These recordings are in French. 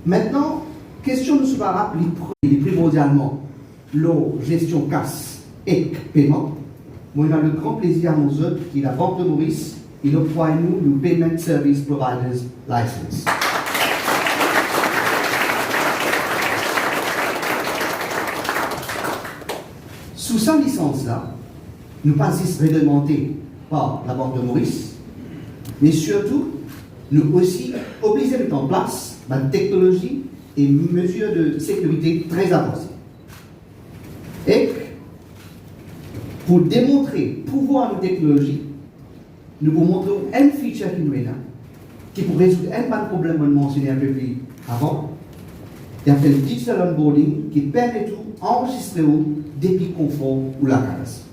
Maintenant, question de ce parap, les primordialement, la gestion casse et paiement. Moi, on a le grand plaisir à nous autres, qui est la Banque de Maurice, il octroie nous le Payment Service Providers License. Sous sa licence-là, nous pas juste réglementés par la Banque de Maurice, mais surtout, nous aussi obligés de mettre en place la technologie et mesures de sécurité très avancées. Et pour démontrer le pouvoir de la technologie, nous vous montrons un feature qui nous est là, qui pour résoudre un problème que je mentionné un peu plus avant. Il y a fait le digital onboarding qui permet d'enregistrer depuis confort ou la case.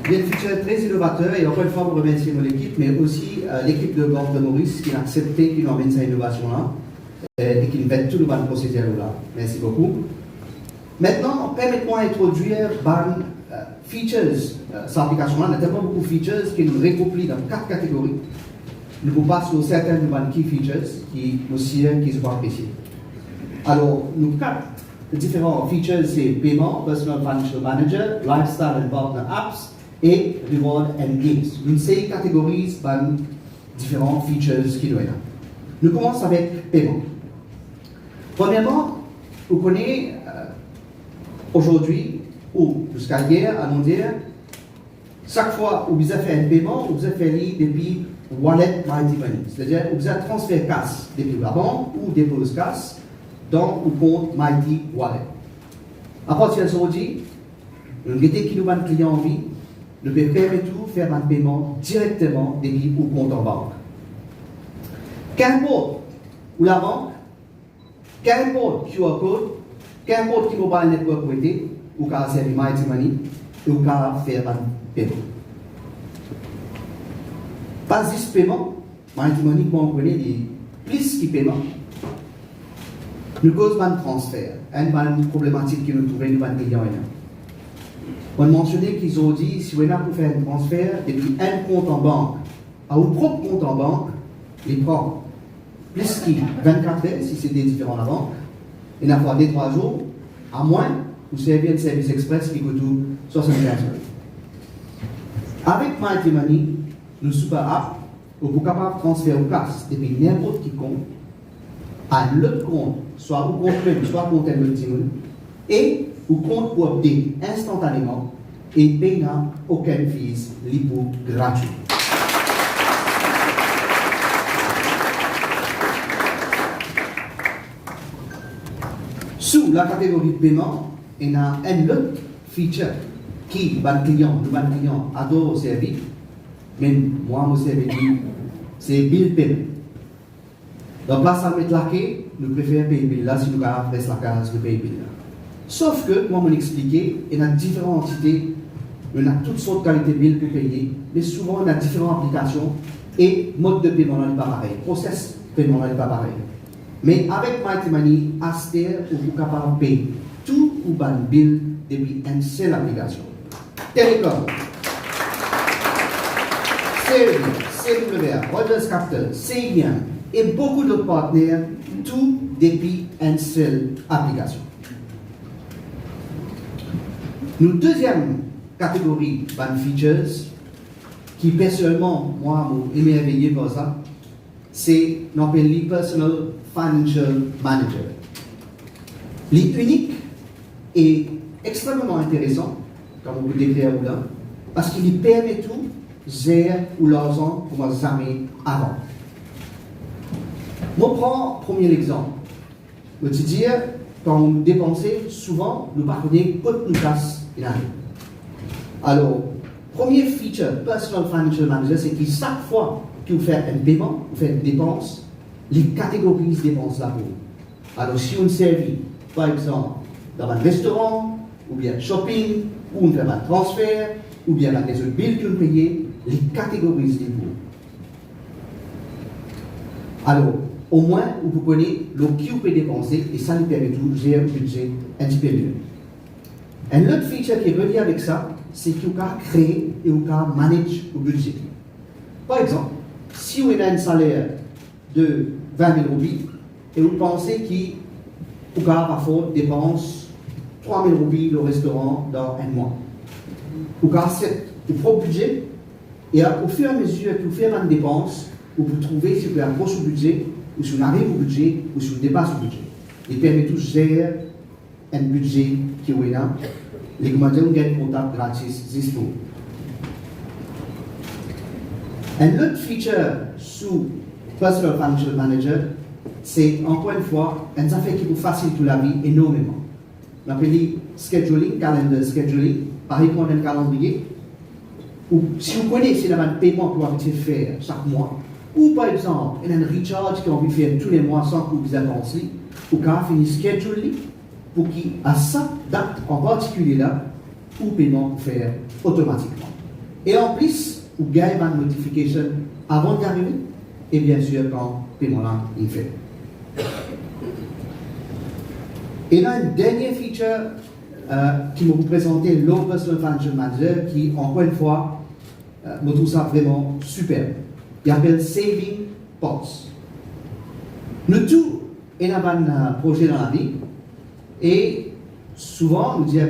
Il y a un feature très innovateur et encore une fois, je remercie mon équipe, mais aussi l'équipe de Banque de Maurice qui a accepté qu'il emmène cette innovation-là et qui met tout le bon procédure-là. Merci beaucoup. Maintenant, permettez-moi d'introduire features. Cette application-là, il y a tellement beaucoup de features qui nous recouplent dans 4 catégories. Nous vous passons sur certaines key features qui sont appréciées. Alors, nous 4 différents features, c'est paiement, Personal Financial Manager, Lifestyle and Partner Apps, et Reward and Games. Une série de catégories de différents features qui nous sont là. Nous commençons avec paiement. Premièrement, vous connaissez aujourd'hui ou jusqu'à hier, à nous dire, chaque fois où vous avez fait un paiement, vous avez fait depuis Wallet Mighty Money. C'est-à-dire, vous avez transféré cash depuis la banque ou dépose cash dans le compte Mighty Wallet. À partir de aujourd'hui, nous avons qui nous avons client en vie, nous pouvons permettre de faire un paiement directement depuis le compte en banque. Qu'importe où la banque, qu'importe QR code, qu'importe qui mobile network prêté, ou qu'à servir Mighty Money, ou qu'à faire un paiement. Pas juste paiement, Mighty Money, comme on connaît, plus que paiement. Nous causons un transfert, une problématique que nous trouvons dans le client. On a mentionné qu'ils ont dit, si vous avez faire un transfert depuis un compte en banque à un propre compte en banque, il prend plus que 24 heures, si c'est des différents la banque, et n'a pas des 3 jours, à moins vous servir de service express qui coûte 75 euros. Avec Mighty Money, nous super app, vous êtes capable de transférer au cash depuis n'importe qui compte à l'autre compte, soit au compte même, soit au compte de l'autre et au compte pour update instantanément et payer aucun fees libre gratuit. Sous la catégorie de paiement, il y a un autre feature qui, le client adore servir, même moi, mon service, c'est bill payment. Donc là, ça va mettre la clé, nous préférons payer bill là si nous avons fait la case de payer bill là. Sauf que, comme on expliqué, il y a différentes entités, il y a toutes sortes de qualités de bill pour payer, mais souvent il y a différentes applications et mode de paiement n'est pas pareil, process de paiement n'est pas pareil. Mais avec Mighty Money, Aster, vous êtes capable de payer tout ou ban bill depuis une seule application. Télécom, CWA, Rogers Capital, Cégien et beaucoup d'autres partenaires, tout depuis une seule application. Une deuxième catégorie de features qui personnellement, moi, m'a émerveillé par ça, c'est l'appelle le Personal Financial Manager. L'unique est extrêmement intéressant, comme on peut décrire là, parce qu'il permet tout, gérer ou l'argent comme jamais avant. Moi, prends premier exemple. Je veux dire, quand on dépense, souvent, nous parlons de nous casse une année. Alors, premier feature, Personal Financial Manager, c'est que chaque fois que vous faites un paiement, vous faites une dépense, les catégories de dépenses là pour vous. Alors, si on servit, par exemple, dans un restaurant, ou bien shopping, ou on fait un transfert, ou bien des autres billes que vous payez, les catégories de vous. Alors, au moins, vous connaissez le qui vous peut dépenser, et ça nous permet de gérer le budget un petit peu mieux. Un autre feature qui est relié avec ça, c'est que vous pouvez créer et vous pouvez manager le budget. Par exemple, si vous avez un salaire de 20 000 roupies, et vous pensez que vous pouvez parfois dépenser 3 000 roupies au restaurant dans un mois. Vous pouvez faire votre propre budget, et au fur et à mesure que vous faites une dépense, vous pouvez trouver si vous approchez au budget, ou si vous arrivez au budget, ou si vous dépassez le budget. Il permet de gérer un budget qui est là. Les commandants gagnent contact gratis, c'est pour. Un autre feature sous Personal Financial Manager, c'est encore une fois un affaire qui vous facilite la vie énormément. On appelle scheduling, calendar scheduling, par exemple un calendrier. Ou si vous connaissez un paiement que vous avez faire chaque mois, ou par exemple, il y a un recharge qu'on peut faire tous les mois sans que vous avanciez, ou qu'on a fini scheduling pour qu'à cette date en particulier là, ou paiement pour faire automatiquement. Et en plus, vous gagnez une notification avant d'arriver, et bien sûr quand le paiement là est fait. Et là, un dernier feature qui m'a présenté le Personal Financial Manager, qui, encore une fois, me trouve ça vraiment super. Il s'appelle Saving Pots. Nous tous, on a un projet dans la vie, et souvent, nous disons,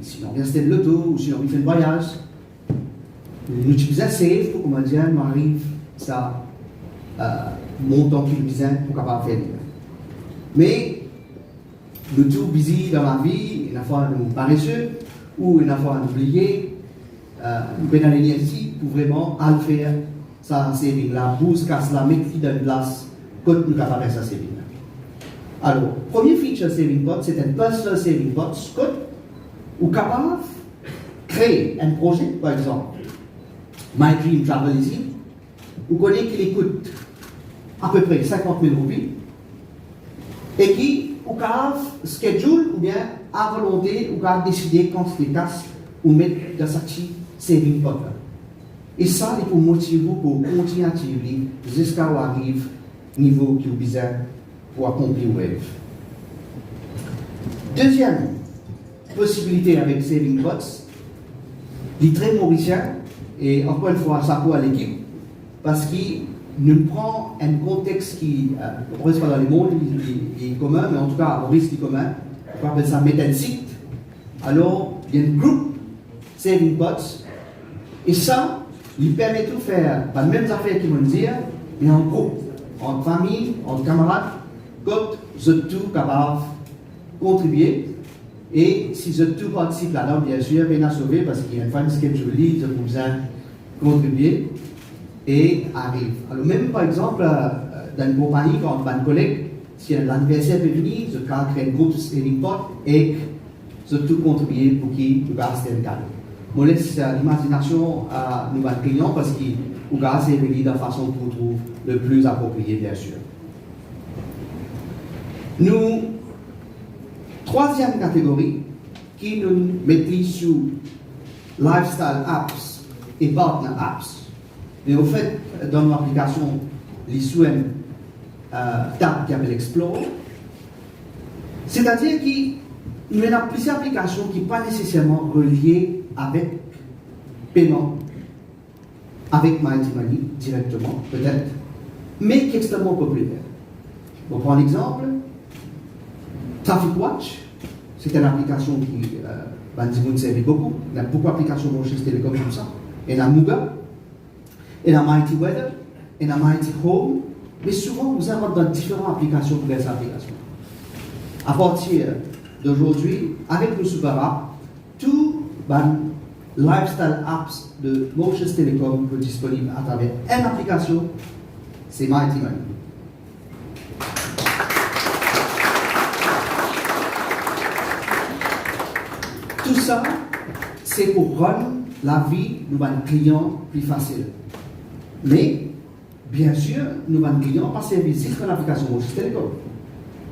si on vient acheter de l'auto, ou si on fait un voyage, nous utilisons Save pour, comment dire, nous arrive ça, montant qu'il besoin pour capable faire. Mais, nous tous busy dans la vie, une fois nous paresseux, ou une fois nous oublier, nous prenons l'énergie pour vraiment aller faire ça saving là, pour casse la mettre dans une place, quand nous capable faire ça saving là. Alors, premier feature saving pot, c'est un personal saving pot, quand vous capable de créer un projet, par exemple, My Dream Travel Easy, vous connaissez qu'il coûte à peu près 50 000 roupies, et qui ou capable schedule ou bien à volonté ou capable décider quand c'est casse ou mettre dans sa saving pot. Et ça, il faut motiver vous pour continuer à tirer jusqu'à où arrive niveau qui est bizarre pour accomplir le rêve. Deuxième possibilité avec saving pots, il est très mauricien et encore une fois ça pour à l'équipe parce qu'il nous prend un contexte qui, on reste pas dans le monde, il est commun, mais en tout cas, on risque commun. On appelle ça mettre un site. Alors, il y a un groupe saving pots, et ça, il permet de faire pas les mêmes affaires qu'ils vont dire, mais en groupe, en famille, en camarades, quand vous êtes tous capables de contribuer. Et si vous êtes tous participent là-dedans, bien sûr, bien à sauver, parce qu'il y a une fan schedule, vous avez besoin de contribuer. Et arrive. Alors même par exemple, dans une compagnie, quand un collègue, si l'anniversaire est venu, je crée un groupe de saving pot et je tout contribuer pour qu'il nous garde un cadeau. Je laisse l'imagination à nos clients parce qu'ils nous gardent ces de la façon qu'on trouve le plus approprié, bien sûr. Nous, troisième catégorie, qui nous mettons sous lifestyle apps et partner apps. Mais au fait, dans l'application, les sous-tab qui appelle Explore, c'est-à-dire qu'il y a plusieurs applications qui ne sont pas nécessairement reliées avec paiement, avec Mighty Money directement, peut-être, mais qui est extrêmement populaire. On prend l'exemple, Traffic Watch, c'est une application qui vous servent beaucoup. Il y a beaucoup d'applications de chez Télécom comme ça. Il y a Muga. Et la Mighty Weather, et la Mighty Home, mais souvent nous avons dans différentes applications pour les applications. À partir d'aujourd'hui, avec nos super apps, tout les lifestyle apps de Mauritius Telecom sont disponibles à travers une application, c'est Mighty Money. Tout ça, c'est pour rendre la vie de nos clients plus facile. Mais, bien sûr, nos clients pas servir juste une application Mauritius Telecom.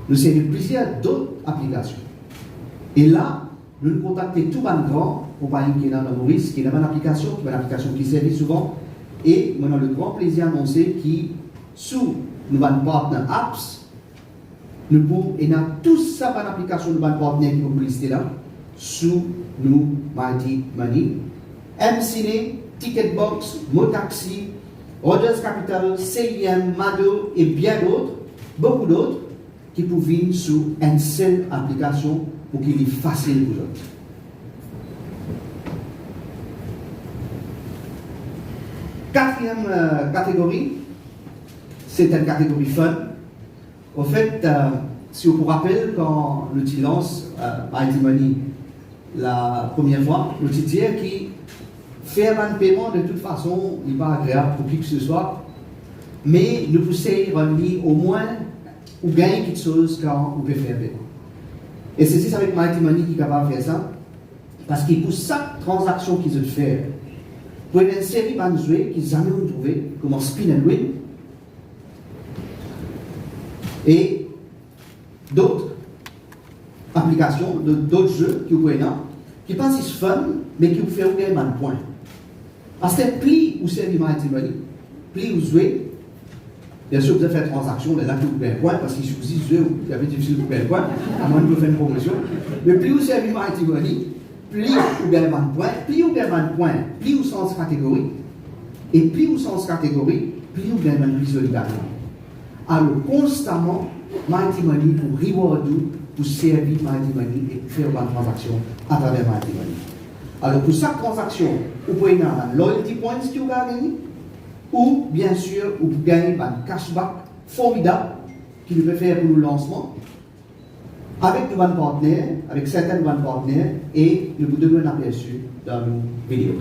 Nous servons plusieurs d'autres applications. Et là, nous contactons tout le grand compagnie qui est dans le Maurice, qui est une application qui sert souvent. Et nous avons le grand plaisir d'annoncer que sous nos partenaires apps, nous pouvons, et dans toute ça, une application de nos partenaires qui vont lister là, sous nous Mighty Money, MCine, Ticketbox, Motaxi, Rogers Capital, CIM, Mado et bien d'autres, beaucoup d'autres, qui peuvent venir sous une seule application pour qu'il est facile pour eux. Quatrième catégorie, c'est une catégorie fun. Au fait, si vous vous rappelez, quand nous lance Mighty Money la première fois, nous disons que faire un paiement de toute façon n'est pas agréable pour qui que ce soit, mais nous poussons au moins ou gagner quelque chose quand on peut faire paiement. Et c'est ça avec Mighty Money qui est capable de faire ça, parce que pour chaque transaction qu'ils ont fait, pour une série de jouets qu'ils jamais ont trouvé, comme Spin and Win, et d'autres applications, d'autres jeux qui vous pouvez là, qui pas si fun, mais qui vous font gagner un point. Parce que plus vous servez Mighty Money, plus vous jouez. Bien sûr, vous avez fait une transaction, là, vous gagnez un point, parce qu'il suffit de jouer, il y avait difficile de gagner un point, à moins de vous faire une promotion. Mais plus vous servez Mighty Money, plus vous gagnez un point, plus vous gagnez un point, plus vous sens catégorie, et plus vous sens catégorie, plus vous gagnez un plus solidarité. Alors, constamment, Mighty Money pour reward vous, pour servir Mighty Money et faire une transaction à travers Mighty Money. Alors, pour chaque transaction, vous pouvez avoir un loyalty points que vous gagnez, ou bien sûr, vous gagnez un cashback formidable qui nous peut faire pour le lancement avec nos partenaires, avec certains de nos partenaires, et nous vous donnons un aperçu dans nos vidéos.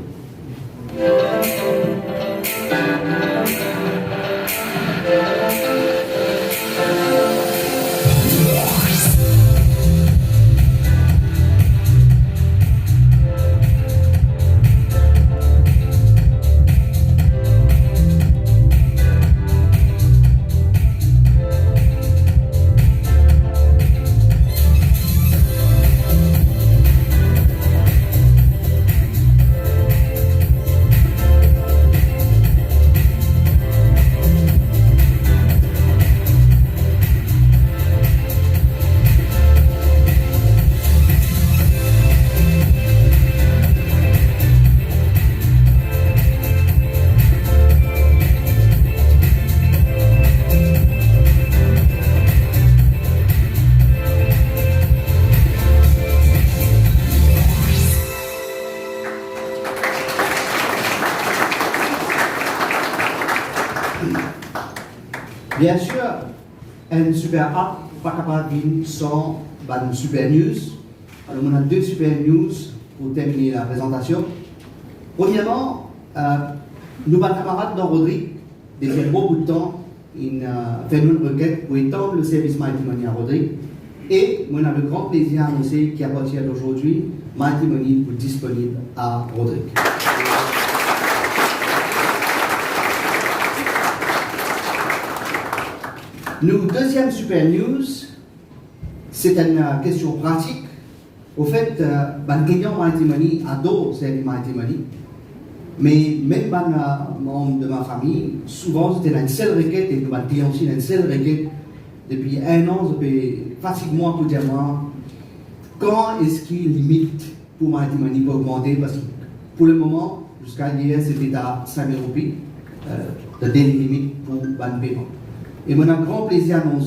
Bien sûr, une super app pas capable de vivre sans une super news. Alors, on a deux super news pour terminer la présentation. Premièrement, nos camarades dans Rodrigue, depuis un bon bout de temps, ils fait une requête pour étendre le service Mighty Money à Rodrigue. Et on a le grand plaisir d'annoncer qu'à partir d'aujourd'hui, Mighty Money est disponible à Rodrigue. Notre deuxième super news, c'est une question pratique. Au fait, les clients Mighty Money adorent servir Mighty Money. Mais même les membres de ma famille, souvent c'était une seule requête, et les clients aussi une seule requête. Depuis un an, je peux facilement pour dire moi, quand est-ce qu'il limite pour Mighty Money pour augmenter? Parce que pour le moment, jusqu'à hier, c'était à 5 000 roupies, le délai limite pour le paiement. Et mon grand plaisir à nous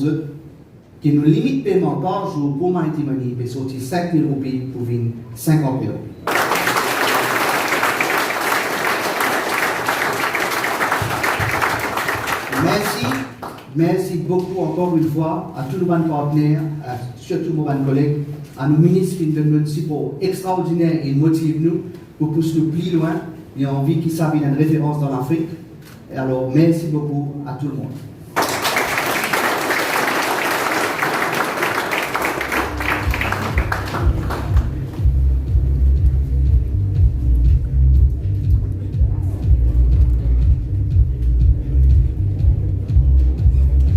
que nous limite paiement par jour pour Mighty Money, mais sortir 5 000 roupies pour venir 50 000 roupies. Merci beaucoup encore une fois à tous nos partenaires, surtout nos collègues, à nos ministres qui nous donnent un support extraordinaire et motivent nous pour pousser nous plus loin. Et envie qu'ils savent une référence dans l'Afrique. Alors, merci beaucoup à tout le monde.